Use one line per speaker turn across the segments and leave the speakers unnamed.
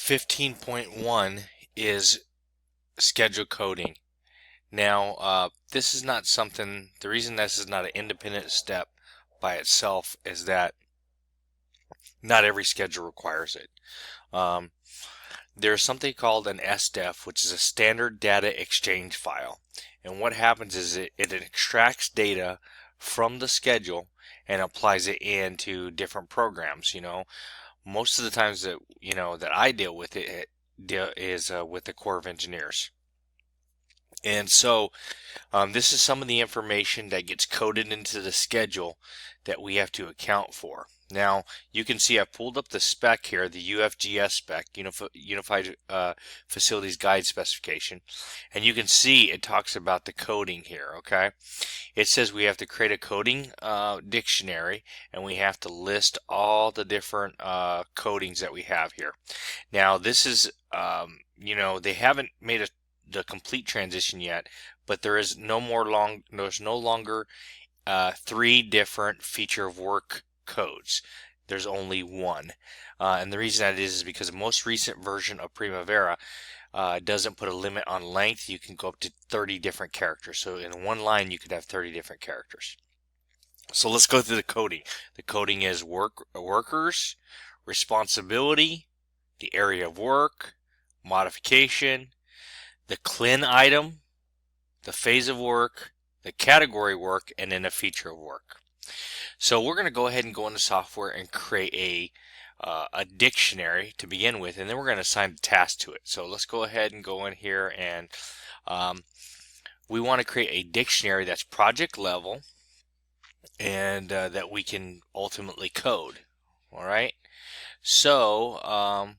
15.1 is schedule coding. Now, this is not something, the reason this is not an independent step by itself is that not every schedule requires it. Um, there's something called an SDEF, which is a standard data exchange file. And what happens is it extracts data from the schedule and applies it into different programs. Most of the times that I deal with it is with the Corps of Engineers. And so this is some of the information that gets coded into the schedule that we have to account for. Now, you can see I pulled up the spec here, the UFGS spec, Unified Facilities Guide Specification, and you can see it talks about the coding here, okay? It says we have to create a coding dictionary, and we have to list all the different codings that we have here. Now, this is, they haven't made the complete transition yet, but there's no longer 3 different feature of work codes. There's only one, and the reason that is because the most recent version of Primavera doesn't put a limit on length. You can go up to 30 different characters. So in one line, you could have 30 different characters. So let's go through the coding. The coding is workers, responsibility, the area of work, modification, the CLIN item, the phase of work, the category work, and then a feature of work. So we're going to go ahead and go into software and create a dictionary to begin with, and then we're going to assign a task to it. So let's go ahead and go in here, and we want to create a dictionary that's project level and that we can ultimately code. All right. So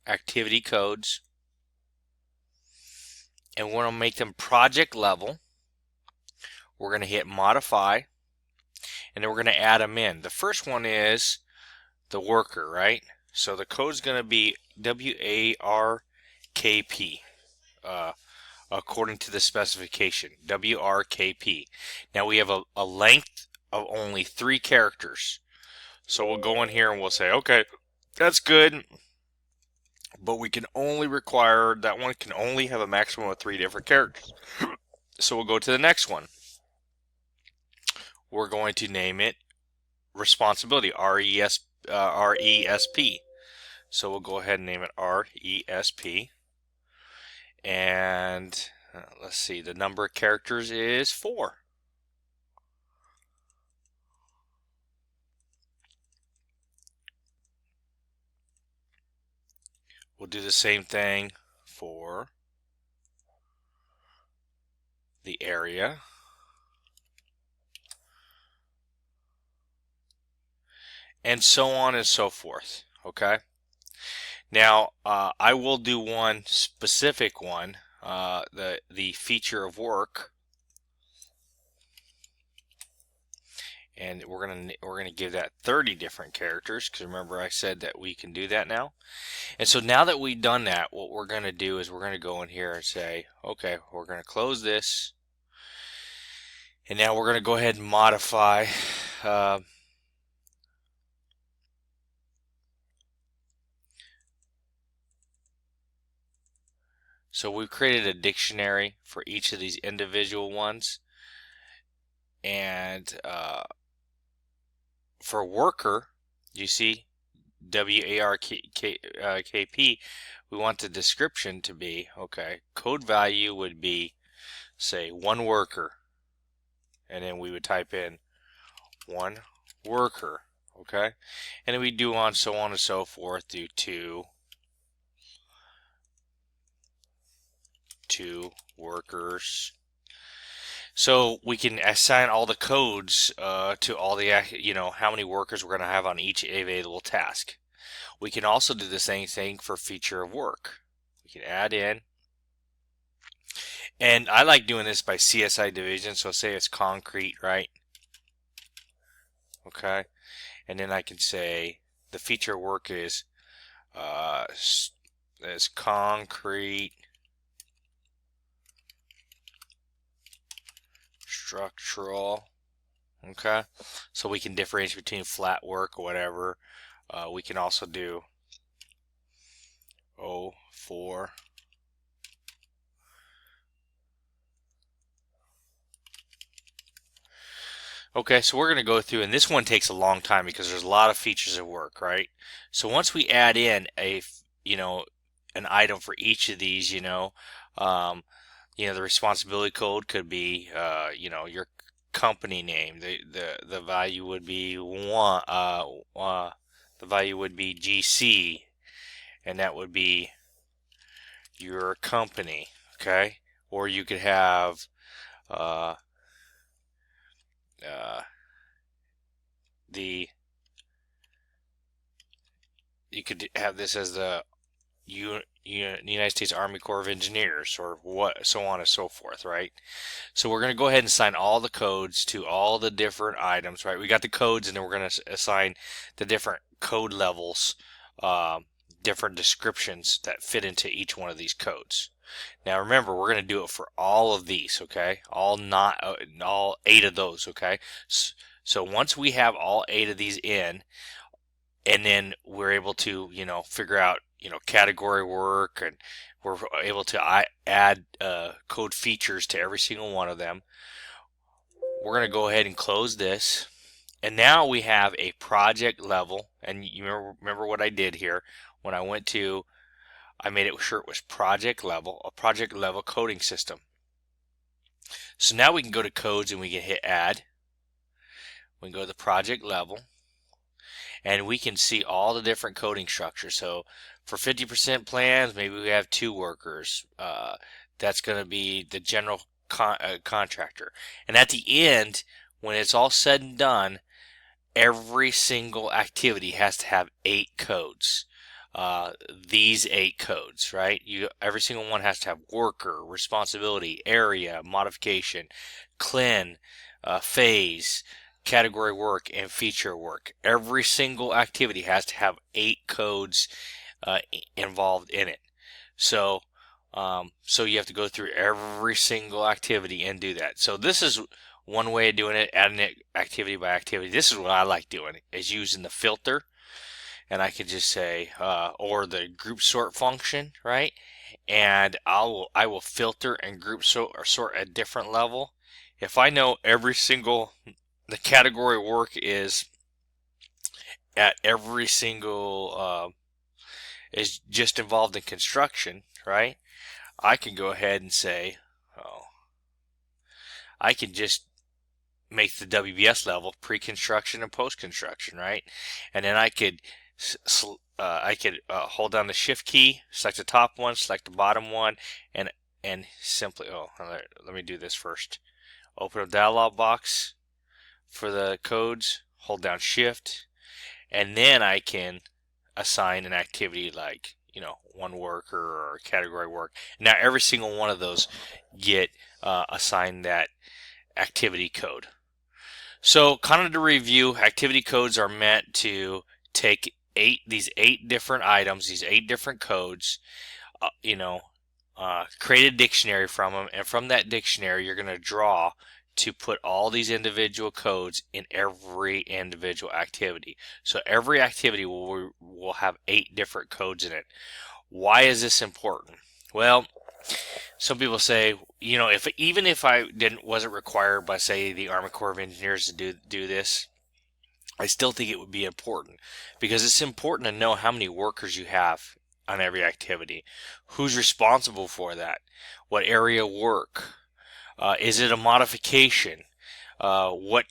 activity codes, and we're going to make them project level. We're going to hit modify, and then we're going to add them in. The first one is the worker, right? So the code is going to be WARKP according to the specification, WRKP. Now we have a length of only 3 characters. So we'll go in here and we'll say, okay, that's good, but we can only require, that one can only have a maximum of 3 different characters. So we'll go to the next one. We're going to name it responsibility, RESP. So we'll go ahead and name it RESP. And let's see, the number of characters is 4. We'll do the same thing for the area. And so on and so forth. Okay. Now I will do one specific one, the feature of work, and we're gonna give that 30 different characters, because remember I said that we can do that now. And so now that we've done that, what we're gonna do is we're gonna go in here and say, okay, we're gonna close this, and now we're gonna go ahead and modify so we've created a dictionary for each of these individual ones, and for worker, you see WARKP, we want the description to be, okay, code value would be, say, 1 worker, and then we would type in 1 worker, okay, and then we do on so on and so forth, do 2 workers. So we can assign all the codes to all the, how many workers we're going to have on each available task. We can also do the same thing for feature of work. We can add in, and I like doing this by CSI division. So say it's concrete, right? Okay, and then I can say the feature of work is concrete structural. Okay, so we can differentiate between flat work or whatever. We can also do O4. Okay, so we're going to go through, and this one takes a long time because there's a lot of features of work, right? So once we add in an item for each of these, the responsibility code could be, your company name. The value would be the value would be GC, and that would be your company, okay? Or you could have uh, uh, the you could have this as the United States Army Corps of Engineers, or what, so on and so forth, right? So we're going to go ahead and assign all the codes to all the different items, right? We got the codes, and then we're going to assign the different code levels, different descriptions that fit into each one of these codes. Now remember, we're going to do it for all of these, okay? All 8 of those, okay? So once we have all 8 of these in, and then we're able to, figure out, category work, and we're able to add code features to every single one of them. We're going to go ahead and close this, and now we have a project level. And you remember what I did here when I made it sure it was project level, a project level coding system. So now we can go to codes and we can hit add. We can go to the project level, and we can see all the different coding structures. So for 50% plans, maybe we have 2 workers. That's going to be the general contractor. And at the end, when it's all said and done, every single activity has to have 8 codes. These 8 codes, right? Every single one has to have worker, responsibility, area, modification, CLIN, phase, category work, and feature work. Every single activity has to have 8 codes involved in it. So you have to go through every single activity and do that. So this is one way of doing it, adding it activity by activity. This is what I like doing, is using the filter. And I could just say, or the group sort function, right? And I will filter and group sort at different level. If I know the category work is at every single, is just involved in construction, right? I can go ahead and say, I can just make the WBS level pre-construction and post-construction, right? And then I could hold down the shift key, select the top one, select the bottom one, and simply, let me do this first. Open a dialog box for the codes, hold down shift, and then I can assign an activity like, one worker or category work. Now every single one of those get assigned that activity code. So kind of to review, activity codes are meant to take these 8 different items, these 8 different codes, create a dictionary from them, and from that dictionary you're going to draw to put all these individual codes in every individual activity. So every activity will have 8 different codes in it. Why is this important? Well, some people say, even if I wasn't required by, say, the Army Corps of Engineers to do this, I still think it would be important, because it's important to know how many workers you have on every activity, who's responsible for that, what area work, is it a modification, what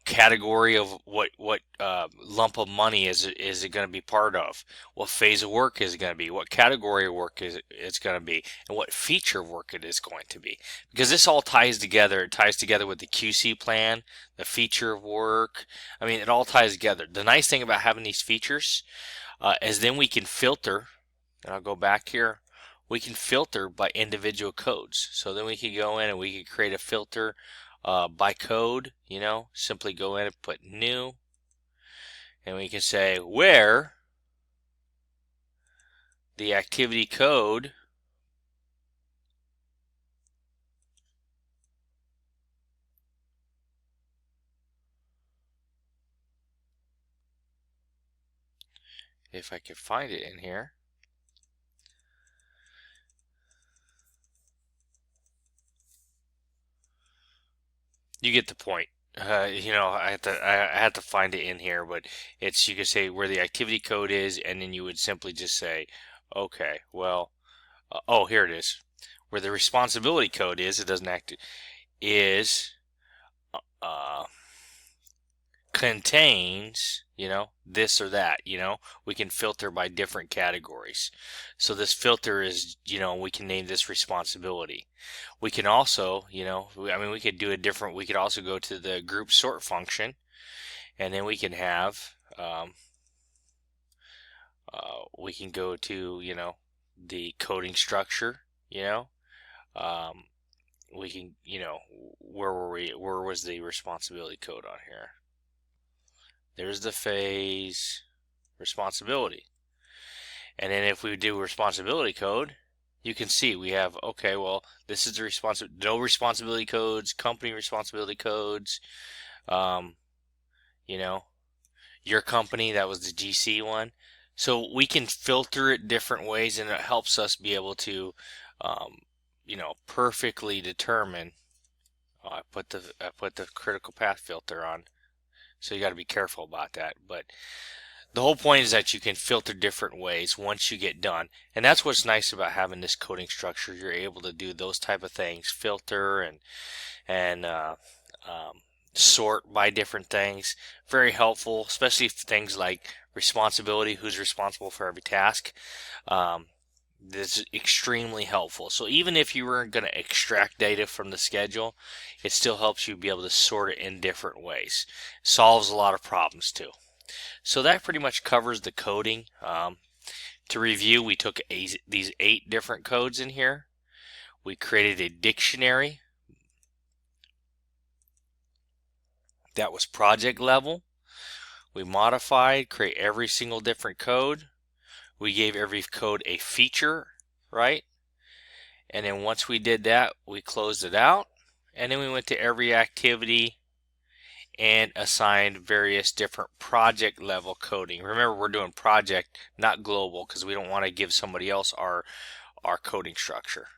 category of what lump of money is it going to be part of, what phase of work is it going to be, what category of work is it's going to be, and what feature of work it is going to be, because this all ties together. It ties together with the QC plan, the feature of work. I mean, it all ties together. The nice thing about having these features is then we can filter, and I'll go back here, we can filter by individual codes. So then we can go in and we can create a filter by code, simply go in and put new, and we can say where the activity code if I can find it in here. You get the point. You know, I had to find it in here, but it's, you could say where the activity code is, and then you would simply just say, okay, well, oh, here it is. Where the responsibility code is, it doesn't act, is uh, contains, you know, this or that, you know, we can filter by different categories. So this filter is, you know, we can name this responsibility. We can also, you know, I mean, we could do a different, we could also go to the group sort function, and then we can have, we can go to, you know, the coding structure, you know, um, we can, you know, where were we, where was the responsibility code on here? There's the phase responsibility. And then if we do responsibility code, you can see we have, okay, well, this is the no responsibility codes, company responsibility codes, um, you know, your company, that was the GC one. So we can filter it different ways, and it helps us be able to, you know, perfectly determine. Oh, I put the critical path filter on, so you got to be careful about that. But the whole point is that you can filter different ways once you get done, and that's what's nice about having this coding structure. You're able to do those type of things, filter and sort by different things. Very helpful, especially things like responsibility, who's responsible for every task. This is extremely helpful. So even if you weren't going to extract data from the schedule, it still helps you be able to sort it in different ways. Solves a lot of problems too. So that pretty much covers the coding. To review, we took these 8 different codes in here. We created a dictionary that was project level. We modified, create every single different code. We gave every code a feature, right? And then once we did that, we closed it out. And then we went to every activity and assigned various different project level coding. Remember, we're doing project, not global, because we don't want to give somebody else our coding structure.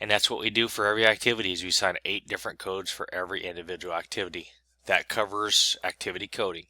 And that's what we do for every activity, is we assign 8 different codes for every individual activity. That covers activity coding.